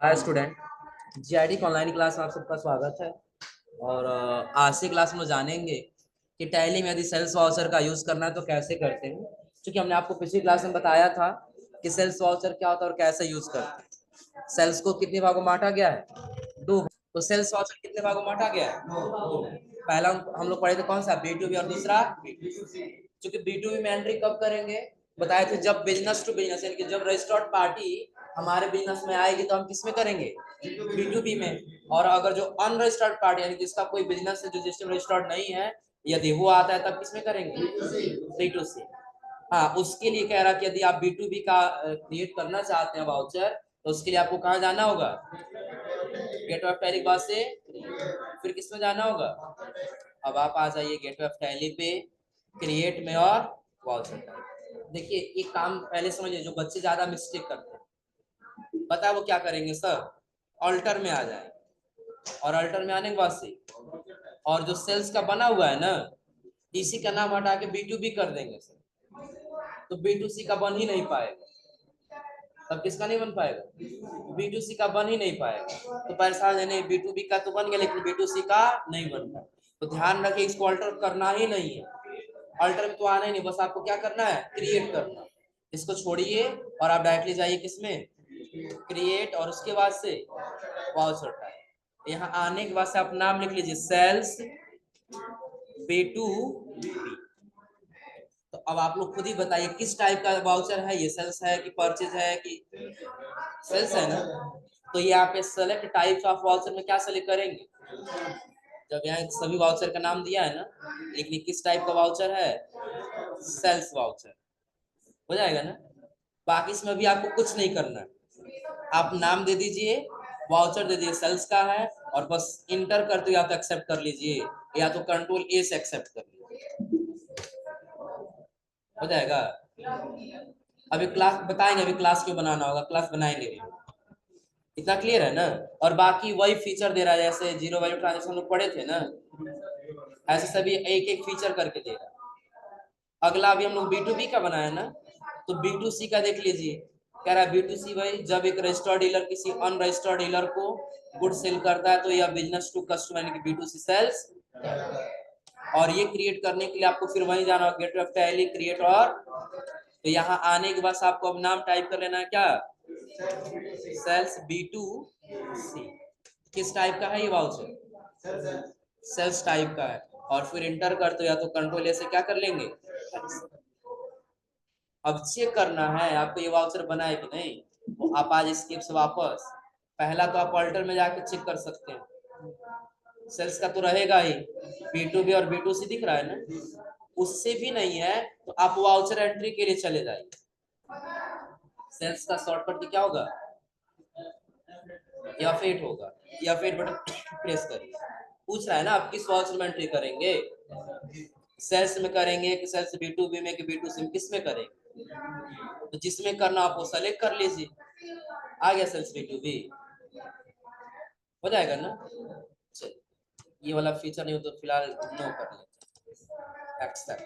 Hi student, GID की online class में आप सबका स्वागत है। और आज की क्लास में जानेंगे कि टैली में यदि सेल्स वाउचर का यूज करना है तो कैसे करते हैं। क्योंकि हमने आपको पिछली क्लास में बताया था कि सेल्स वाउचर क्या होता है और कैसे यूज करते हैं। सेल्स को कितने भागों में बांटा गया है? दो। तो सेल्स वाउचर कितने भागों में बांटा गया है? दो। पहला हम लोग पढ़े थे कौन सा, B2B, और दूसरा B2C। क्योंकि B2B में एंट्री कब करेंगे बताए थे, जब बिजनेस टू बिजनेस यानी कि जब रजिस्टर्ड पार्टी हमारे बिजनेस में आएगी तो हम किस में करेंगे? B2B में। और अगर जो अनरजिस्टर्ड पार्टी यानी जिसका कोई बिजनेस है जो सिस्टम रजिस्टर्ड नहीं है, यदि वो आता है तब किस में करेंगे? B2C। हाँ, उसके लिए कह रहा कि यदि आप B2B का क्रिएट करना चाहते हैं वाउचर, तो उसके लिए आपको कहाँ जाना होगा? गेटवे ऑफ टैली के बाद से फिर किस में जाना होगा? अब आप आ जाइए गेटवे ऑफ टैली पे, क्रिएट में, और वाउचर। देखिए एक काम पहले समझिए, जो बच्चे ज्यादा मिस्टेक करते हैं पता है वो क्या करेंगे सर? अल्टर में आ जाए, और अल्टर में आने के बाद से और जो सेल्स का बना हुआ है ना, इसी का नाम हटा के B2B कर देंगे सर, तो B2C का बन ही नहीं पाएगा। तब किसका नहीं बन पाएगा? B2C का बन ही नहीं पाएगा। तो परेशान है, नहीं B2B का तो बन गया लेकिन B2C का नहीं बन पाएगा। तो ध्यान रखिए, इसको अल्टर करना ही नहीं है। अल्टर में तो आना ही नहीं, बस आपको क्या करना है? क्रिएट करना। इसको छोड़िए और आप डायरेक्टली जाइए किसमें? क्रिएट, और उसके बाद से वाउचर टाइप। यहाँ आने के बाद से आप नाम लिख लीजिए, सेल्स B2B। तो अब आप लोग खुद ही बताइए किस टाइप का वाउचर है, ये सेल्स है कि परचेज है कि सेल्स है ना? तो ये आप सेलेक्ट टाइप्स ऑफ वाउचर में क्या सेलेक्ट करेंगे? जब यहाँ सभी वाउचर का नाम दिया है ना, लेकिन किस टाइप का वाउचर है? Sales voucher. हो जाएगा ना? बाकी इसमें भी आपको कुछ नहीं करना है, आप नाम दे दीजिए, वाउचर दे दीजिए सेल्स का है, और बस इंटर करते या तो एक्सेप्ट कर लीजिए या तो कंट्रोल A से एक्सेप्ट कर लीजिए। हो जाएगा? अभी क्लास बताएंगे, अभी क्लास क्यों बनाना होगा, क्लास बनाएंगे भी। इतना क्लियर है ना? और बाकी वही फीचर दे रहा है, जैसे जीरो वैल्यू ट्रांजेक्शन लोग पढ़े थे ना, ऐसे सभी एक एक फीचर करके दे रहा है। अगला अभी हम लोग B2B का बनाया ना, तो B2C का देख लीजिए। कह रहा है B2C भाई, जब एक रजिस्टर्ड डीलर किसी अनरजिस्टर्ड डीलर को गुड सेल करता है तो यह बिजनेस टू कस्टमर यानी कि B2C सेल्स। और ये क्रिएट करने के लिए आपको फिर वहीं जाना होगा, गेटवे ऑफ टैली, क्रिएट, और तो यहाँ आने के बाद आपको अब नाम टाइप कर लेना है, क्या? Sales B2C। किस टाइप का है ये वाउचर? सेल्स टाइप का है। और फिर इंटर करते हो या तो कंट्रोल ए से क्या कर लेंगे? अब चेक करना है आपको ये वाउचर बना है कि नहीं। आप आज स्किप से वापस, पहला तो आप अल्टर में जाके चेक कर सकते हैं, सेल्स का तो रहेगा ही। B2B और B2C दिख रहा है ना, उससे भी नहीं है तो आप वाउचर एंट्री के लिए चले जाइए। सेल्स का शॉर्टकट क्या होगा? F8 होगा। F8 बटन प्रेस करिए। पूछ रहा है ना आप किस वाउचर में एंट्री करेंगे, सेल्स में करेंगे कि सेल्स B2B में कि B2C में, किस में करेंगे? तो जिसमें करना आप वो सेलेक्ट कर लीजिए। आ गया सेल्स B2B। हो जाएगा ना? चलिए, ये वाला फीचर नहीं हो तो फिलहाल नो कर लेते, एक्सेप्ट।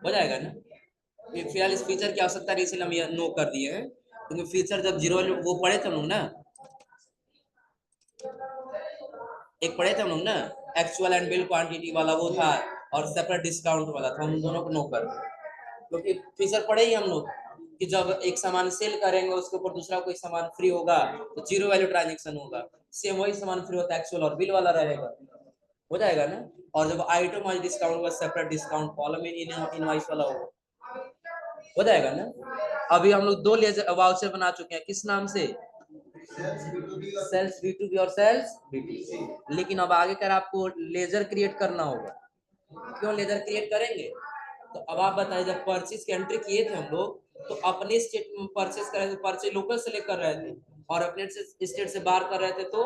हो जाएगा ना? फिलहाल इस फीचर की आवश्यकता नहीं, इसलिए हम ये नो कर दिए हैं। क्योंकि फीचर जब जीरो वो पढ़े थे हम लोग ना, एक पढ़े थे हम लोग ना, एक्चुअल एंड बिल क्वांटिटी वाला वो था, और सेपरेट डिस्काउंट वाला था, हम दोनों को नो कर दिए। क्योंकि फीचर पढ़े ही हम लोग कि जब एक सामान सेल करेंगे उसके ऊपर दूसरा कोई सामान फ्री होगा तो जीरो वैल्यू ट्रांजेक्शन होगा। सेम वही सामान फ्री होता है, एक्चुअल और बिल वाला रहेगा। हो जाएगा ना? और जब आइटम वाइज डिस्काउंट होगा, सेपरेट डिस्काउंट कॉलम इनवॉइस वाला होगा। हो जाएगा ना? अभी हम लोग दो लेजर वाउचर बना चुके हैं, किस नाम से? सेल्स B2B और सेल्स B2C। लेकिन अब आगे कर आपको लेजर क्रिएट करना होगा। क्यों लेजर क्रिएट करेंगे? तो अब आप बताइए, जब परचेज की एंट्री किए थे हम लोग, तो अपने स्टेट में परचेज कर रहे थे, परचेज लोकल से लेकर रहे थे, और अपने स्टेट से बाहर कर रहे थे तो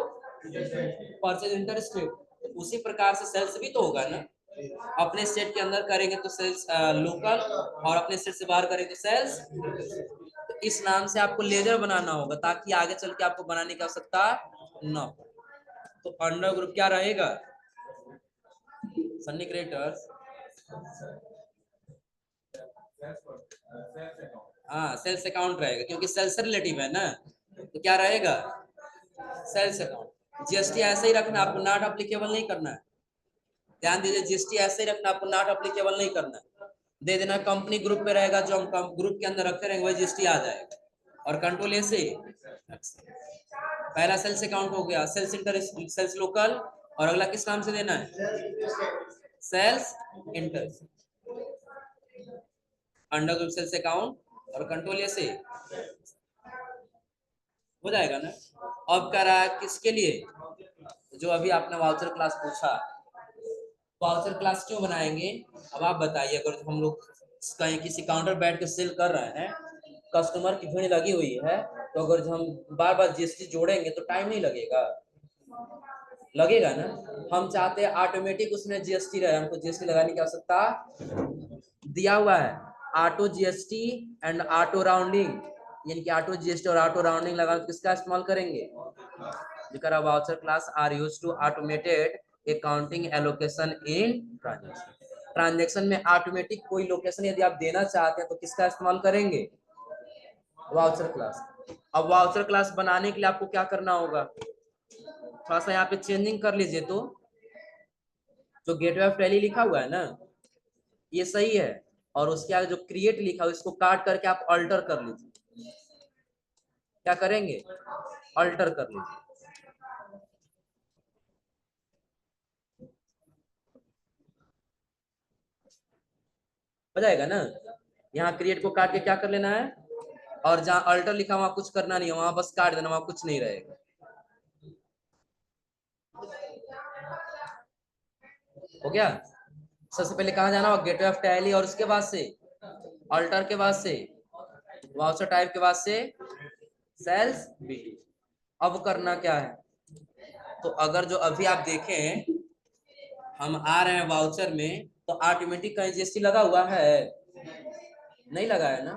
परचेज इंटर स्टेट। उसी प्रकार से सेल्स भी तो होगा ना, अपने स्टेट के अंदर करेंगे तो सेल्स लोकल, और अपने स्टेट से बाहर करेंगे तो सेल्स। तो इस नाम से आपको लेजर बनाना होगा ताकि आगे चल के आपको बनाने की आवश्यकता न हो। तो अंडर ग्रुप क्या रहेगा? सन्नी क्रिएटर्स, हाँ सेल्स अकाउंट रहेगा क्योंकि सेल्स से रिलेटिव है ना। तो क्या रहेगा, सेल्स अकाउंट। जीएसटी ऐसे ही रखना, आपको नॉट अप्लीकेबल नहीं करना है, ध्यान दीजिए, जीएसटी ऐसे ही रखना, आपको नॉट अप्लीकेबल नहीं करना है। दे देना कंपनी ग्रुप पे रहेगा, जो हम ग्रुप के अंदर रखे रहेंगे वही जीएसटी आ जाएगा। और कंट्रोल ए से पहला सेल्स अकाउंट हो गया, सेल्स इंटर, सेल्स लोकल, और अगला किस नाम से देना है, sales enter, under group sales account और कंट्रोल ए से हो जाएगा ना। अब कह रहा है किसके लिए, जो अभी आपने वाउचर क्लास पूछा, वाउचर क्लास क्यों बनाएंगे, अब आप बताइए। अगर हम लोग कहीं किसी काउंटर बैठ के सेल कर रहे हैं, कस्टमर की भीड़ लगी हुई है, तो अगर हम बार बार जीएसटी जोड़ेंगे तो टाइम नहीं लगेगा, लगेगा ना। हम चाहते हैं ऑटोमेटिक उसमें जीएसटी रहे, हमको जीएसटी लगाने की आवश्यकता दिया हुआ है, auto GST and auto rounding, यानी कि ऑटो जीएसटी और ऑटो राउंडिंग लगा तो किसका इस्तेमाल करेंगे, because voucher class are used to automated accounting allocation in transaction. Transaction में ऑटोमेटिक कोई लोकेशन यदि आप देना चाहते हैं तो किसका इस्तेमाल करेंगे, वाउचर क्लास। अब वाउचर क्लास बनाने के लिए आपको क्या करना होगा, थोड़ा सा यहाँ पे चेंजिंग कर लीजिए। तो जो गेटवे ऑफ टैली लिखा हुआ है ना, ये सही है, और उसके आगे जो क्रिएट लिखा हुआ है इसको काट करके आप अल्टर कर लीजिए। क्या करेंगे, अल्टर कर लीजिए। हो जाएगा ना। यहाँ क्रिएट को काट के क्या कर लेना है, और जहाँ अल्टर लिखा वहां कुछ करना नहीं है, वहां बस काट देना, वहां कुछ नहीं रहेगा। हो गया। सबसे पहले कहाँ जाना होगा, गेटवे ऑफ टैली, और उसके बाद से अल्टर के बाद से वाउचर टाइप के बाद से सेल्स बीटी। अब करना क्या है, तो अगर जो अभी आप देखें हम आ रहे हैं वाउचर में, तो ऑटोमेटिक कहीं जीएसटी लगा हुआ है, नहीं लगा है ना।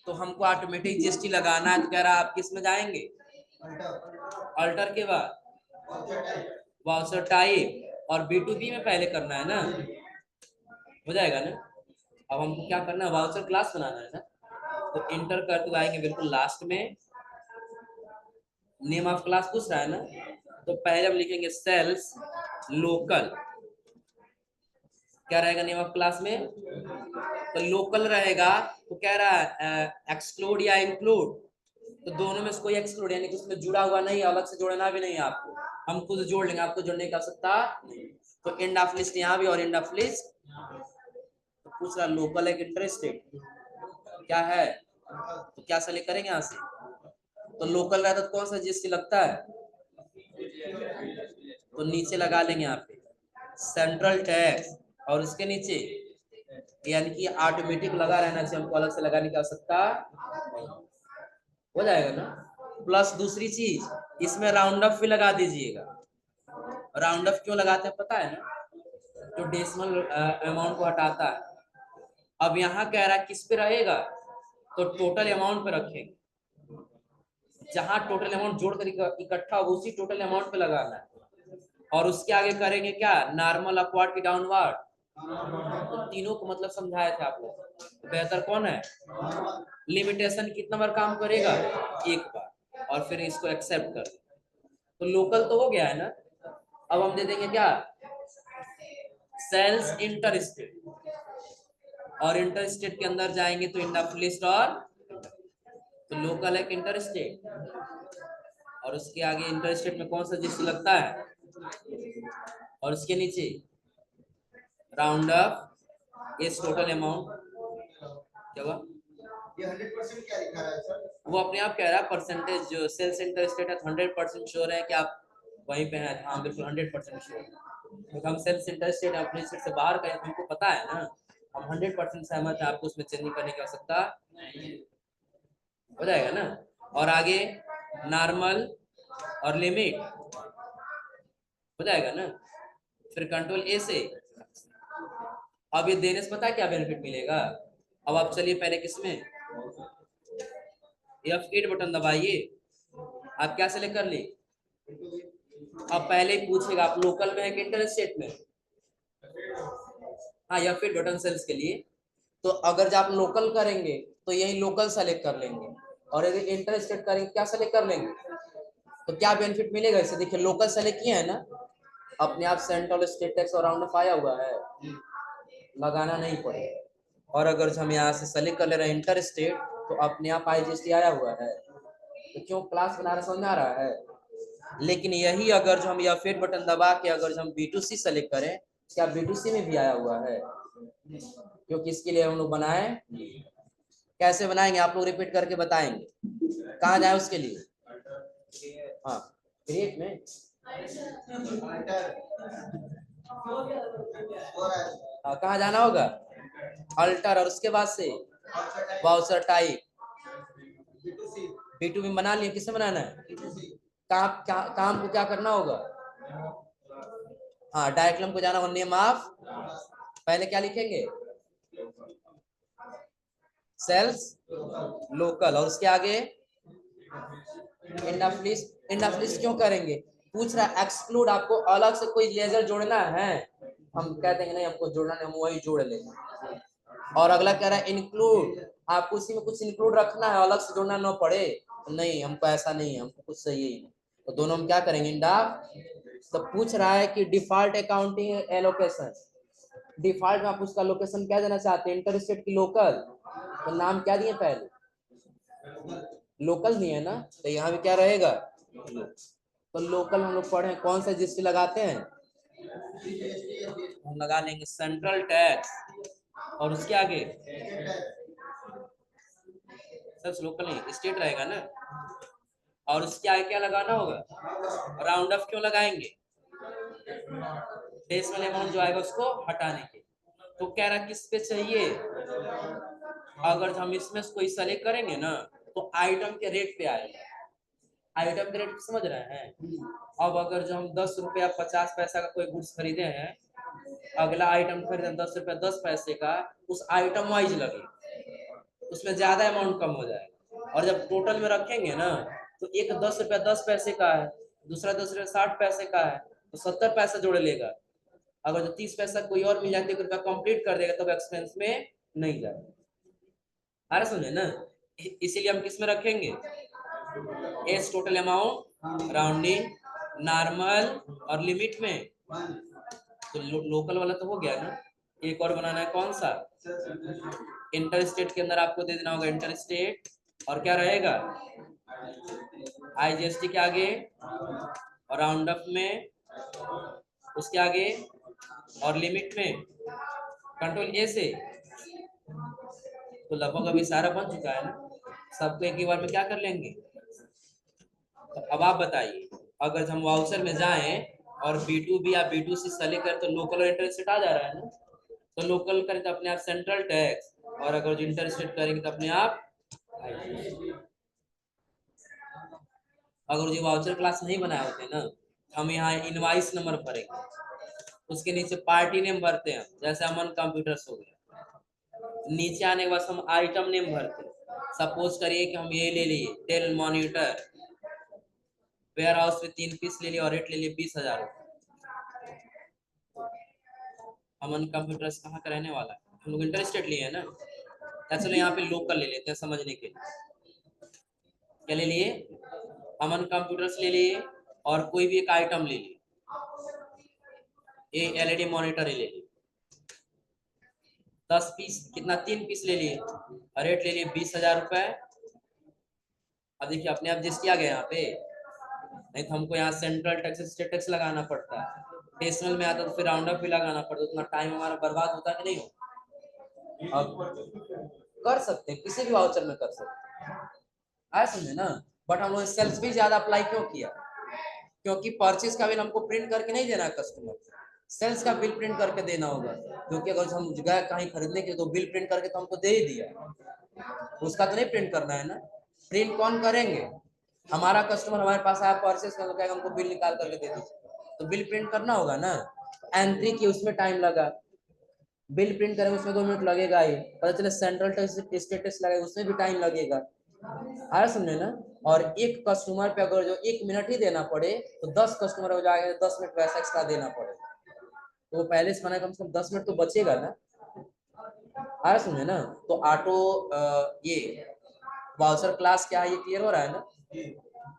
तो हमको ऑटोमेटिक जीएसटी लगाना है, तो कह रहा है आप किस में जाएंगे, अल्टर के बाद वाउचर टाइप, और B2B में पहले करना है ना, हो जाएगा ना। अब हमको क्या करना है, वाउचर क्लास बनाना है ना, तो इंटर करते हुए आएंगे बिल्कुल लास्ट में, नेम ऑफ क्लास पूछ रहा है ना, तो पहले हम लिखेंगे सेल्स लोकल। क्या रहेगा नेम ऑफ क्लास में, तो लोकल रहेगा, तो कह रहा है एक्सक्लूड या इंक्लूड, तो दोनों में से कोई एक्सक्लूड, यानी कि उसमें जुड़ा हुआ नहीं, अलग से जोड़ना भी नहीं है आपको, हम खुद जोड़ लेंगे, आपको जोड़ने की आवश्यकता। तो एंड ऑफ लिस्ट यहाँ भी और एंड ऑफ लिस्ट, तो पूछ रहा लोकल है कि इंटरेस्टेड, क्या है, तो क्या सेलेक्ट करेंगे यहाँ से, तो लोकल रहता तो कौन सा जीएसटी लगता है, तो नीचे लगा लेंगे यहाँ पे सेंट्रल टैक्स, और उसके नीचे यानी कि ऑटोमेटिक लगा रहना चाहिए, हमको अलग से लगाने की आवश्यकता, हो जाएगा ना। प्लस दूसरी चीज, इसमें राउंड अप भी लगा दीजिएगा। राउंड अप क्यों लगाते हैं पता है ना, जो डेसिमल अमाउंट को हटाता है। अब यहाँ कह रहा है किस पे रहेगा, तो टोटल अमाउंट पे रखेंगे, जहां टोटल अमाउंट जोड़कर इकट्ठा हो उसी टोटल अमाउंट पे लगाना है। और उसके आगे करेंगे क्या, नॉर्मल, अपवर्ड की डाउनवर्ड, तो तीनों को मतलब समझाए थे आप लोग, तो बेहतर कौन है, लिमिटेशन कितना बार काम करेगा, एक बार, और फिर इसको एक्सेप्ट कर, तो लोकल तो हो गया है ना। अब हम दे देंगे क्या, सेल्स इंटर स्टेट, और इंटर स्टेट के अंदर जाएंगे तो इंड ऑफ लिस्ट, और तो लोकल है कि इंटर स्टेट, और उसके आगे इंटर स्टेट में कौन सा जीएसटी लगता है, और उसके नीचे राउंड अप इस टोटल अमाउंट, क्या हुआ, ये 100% क्या लिखा है सर, वो अपने आप कह रहा है परसेंटेज, जो सेल्स इंटर स्टेट है 100% श्योर है कि आप वहीं पे हैं, हाँ बिल्कुल 100% श्योर, क्योंकि हम सेल्स इंटर स्टेट अपने स्टेट से बाहर गए, हमको पता है ना, हम 100% सहमत है, आपको उसमें चेंजिंग करने की आवश्यकता, हो जाएगा ना। और आगे नॉर्मल और लिमिट, हो जाएगा ना। फिर कंट्रोल ए से, अब ये देने से पता है क्या बेनिफिट मिलेगा। अब आप चलिए पहले किसमें, F8 बटन दबाइए, आप क्या सेलेक्ट कर ली, अब पहले पूछेगा आप लोकल में है कि इंटर स्टेट में, हाँ F8 बटन सेल्स के लिए, तो अगर जब आप लोकल करेंगे तो यही लोकल सेलेक्ट कर लेंगे, और यदि इंटर स्टेट करेंगे क्या सेलेक्ट कर लेंगे तो क्या बेनिफिट मिलेगा इससे? देखिए लोकल सेलेक्ट किया है ना, अपने आप सेंट्रल स्टेट टैक्स और राउंड ऑफ आया हुआ है, लगाना नहीं पड़ेगा। और अगर हम यहाँ से सेलेक्ट कर ले रहे हैं इंटर स्टेट तो अपने आप IGST आया हुआ है। तो क्यों क्लास बना रहे, समझ में आ रहा है? लेकिन यही अगर जो हम F8 बटन दबा के अगर हम B2C सेलेक्ट करें, क्या B2C में भी आया हुआ है? क्योंकि इसके लिए हम लोग बनाए। कैसे बनाएंगे आप लोग रिपीट करके बताएंगे, कहाँ जाए उसके लिए? हाँ क्रिएट में कहाँ जाना होगा? अल्टर, और उसके बाद से वाउचर टाइप B2B बना लिए। किससे बनाना है? काम को क्या करना होगा? हाँ डायक्लम को जाना होगा, नेम ऑफ पहले क्या लिखेंगे? सेल्स लोकल, और उसके आगे इंड ऑफ लिस्ट क्यों करेंगे? पूछ रहा है एक्सक्लूड, आपको अलग से कोई लेजर जोड़ना है? हम कहते हैं नहीं हमको जोड़ना नहीं, हम वही जोड़ लेंगे। और अगला कह रहा है इंक्लूड, आपको उसी में कुछ इंक्लूड रखना है, अलग से जोड़ना ना पड़े। नहीं हमको ऐसा नहीं है, हमको कुछ चाहिए ही नहीं। तो दोनों हम क्या करेंगे? इंडा। तो पूछ रहा है कि डिफॉल्ट अकाउंटिंग एलोकेशन, डिफॉल्ट में आप उसका लोकेशन क्या देना चाहते हैं? इंटर स्टेट की लोकल, तो नाम क्या दिए पहले? लोकल दिए ना, तो यहाँ भी क्या रहेगा? तो लोकल हम लोग पढ़े कौन सा GST लगाते हैं? हम लगा लेंगे सेंट्रल टैक्स, और उसके आगे सब लोकल नहीं स्टेट रहेगा ना, और उसके आगे क्या लगाना होगा? राउंड ऑफ क्यों लगाएंगे? डेसिमल अमाउंट जो आएगा उसको हटाने के। तो कह रहा किस पे चाहिए? अगर हम इसमें कोई सेलेक्ट करेंगे ना तो आइटम के रेट पे आएगा। आइटम के रेट समझ रहे हैं? अब अगर जो हम 10 रुपया 50 पैसा का कोई गुड्स खरीदे हैं, अगला आइटम खरीदे 10 रुपया 10 पैसे का, उस आइटम वाइज लगे, उसमें ज्यादा अमाउंट कम हो जाएगा। और जब टोटल में रखेंगे ना तो एक 10 रुपया 10 पैसे का है, दूसरा 10 रुपया 60 पैसे का है, तो 70 पैसा जोड़ लेगा। अगर जो 30 पैसा कोई और मिल जाए तो रुपया कंप्लीट कर देगा, तब एक्सपेंस में नहीं जाएगा। अरे समझे ना, इसीलिए हम किस में रखेंगे? S total amount, rounding, normal और लिमिट में। तो लोकल वाला तो हो गया ना, एक और बनाना है कौन सा? इंटर स्टेट के अंदर आपको दे देना होगा इंटर स्टेट, और क्या रहेगा? IGST के आगे, और राउंड अप में उसके आगे, और लिमिट में कंट्रोल A से। तो लगभग अभी सारा बन चुका है ना, सबको एक ही बार में क्या कर लेंगे? तो अब आप बताइए, अगर हम वाउचर में जाएं और B2B या B2C सेलेक्ट करें तो लोकल और इंटर स्टेट आ जा रहा है ना। तो लोकल करें तो अपने आप सेंट्रल टैक्स, और अगर जो इंटर स्टेट करेंगे तो अपने आप। अगर जो वाउचर क्लास नहीं बनाए होते ना, हम यहाँ इनवाइस नंबर भरेंगे, उसके नीचे पार्टी नेम भरते हैं, जैसे अमन कंप्यूटर्स हो गया। नीचे आने के बाद हम आइटम नेम भरते हैं। सपोज करिए कि हम ये ले लिए डेल मॉनिटर, वेयर हाउस में 3 पीस ले लिए और रेट ले लिए 20,000 रुपये। अमन कंप्यूटर्स कहाँ का रहने वाला है? हम लोग इंटर स्टेट लिए है ना, चलो यहाँ पे लोकल ले लेते हैं समझने के लिए। क्या ले लिए? अमन कंप्यूटर्स ले लिए, और कोई भी एक आइटम ले लिए, ये LED मॉनिटर ले लिए, 10 पीस, कितना? 3 पीस ले लिए, रेट ले लिए 20,000 रुपए। अब देखिए अपने आप जिसकी आ गया यहाँ पे, नहीं तो हमको यहाँ सेंट्रल टैक्स स्टेट टैक्स लगाना पड़ता है, डेसिमल में आता तो फिर राउंड अप भी लगाना पड़ता, उतना टाइम हमारा बर्बाद होता कि नहीं हो। अब कर सकते हैं, किसी भी वाउचर में कर सकते हैं, आया समझे ना। बट हम लोग सेल्स भी ज्यादा अप्लाई क्यों किया? क्योंकि परचेज का बिल हमको प्रिंट करके नहीं देना है कस्टमर, सेल्स का बिल प्रिंट करके देना होगा। क्योंकि अगर हम गए कहीं खरीदने के तो बिल प्रिंट करके तो हमको दे ही दिया, उसका तो नहीं प्रिंट करना है ना। प्रिंट कौन करेंगे? हमारा कस्टमर हमारे पास आया परचेज कर, कहेगा हमको बिल निकाल करके दे दीजिए, तो बिल प्रिंट करना होगा ना। एंट्री की उसमें टाइम लगा, बिल प्रिंट करेंगे उसमें 2 मिनट लगेगा ही, पता चले सेंट्रल स्टेटस लगेगा उसमें भी टाइम लगेगा, आया समझे ना। और एक कस्टमर पे अगर जो 1 मिनट ही देना पड़े तो 10 कस्टमर हो जाएगा, 10 मिनट पैसा एक्स्ट्रा देना पड़े, तो वो पहले से बना कम से कम 10 मिनट तो बचेगा ना, आया समझे ना। तो ऑटो ये वाउचर क्लास क्या है ये क्लियर हो रहा है ना।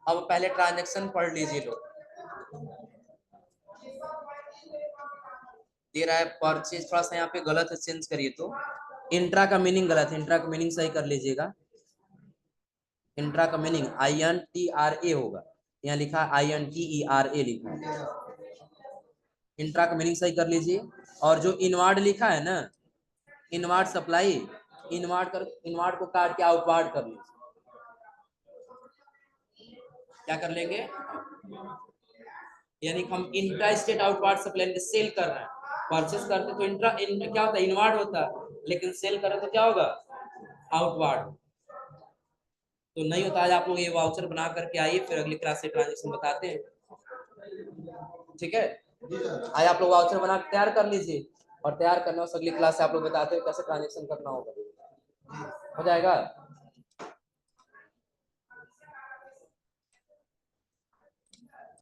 अब पहले ट्रांजेक्शन पढ़ लीजिए लोग। दे रहा है परचेज, थोड़ा सा यहाँ पे गलत है, चेंज करिए। तो इंट्रा का मीनिंग गलत है, इंट्रा का मीनिंग सही कर लीजिएगा। इंट्रा का मीनिंग INTRA होगा, यहाँ लिखा INTERA लिखा है। इंट्रा का मीनिंग सही कर लीजिए। और जो इनवार्ड लिखा है ना, इनवार्ड सप्लाई, इनवार्ड को काट के आउटवार्ड कर लीजिए। क्या कर लेंगे, यानी हम intra state outward supply sale कर रहे हैं। परचेस करते तो इंट्रा क्या होता है, इनवार्ड होता है, लेकिन सेल करें तो क्या होगा, आउटवार्ड। तो नहीं होता। आज आप लोग ये वाउचर बना करके आइए, फिर अगली क्लास से ट्रांजेक्शन बताते हैं, ठीक है। आज आप लोग वाउचर बना के तैयार कर लीजिए, और तैयार करने से अगली क्लास से आप लोग बताते हैं कैसे ट्रांजेक्शन करना होगा, हो जाएगा।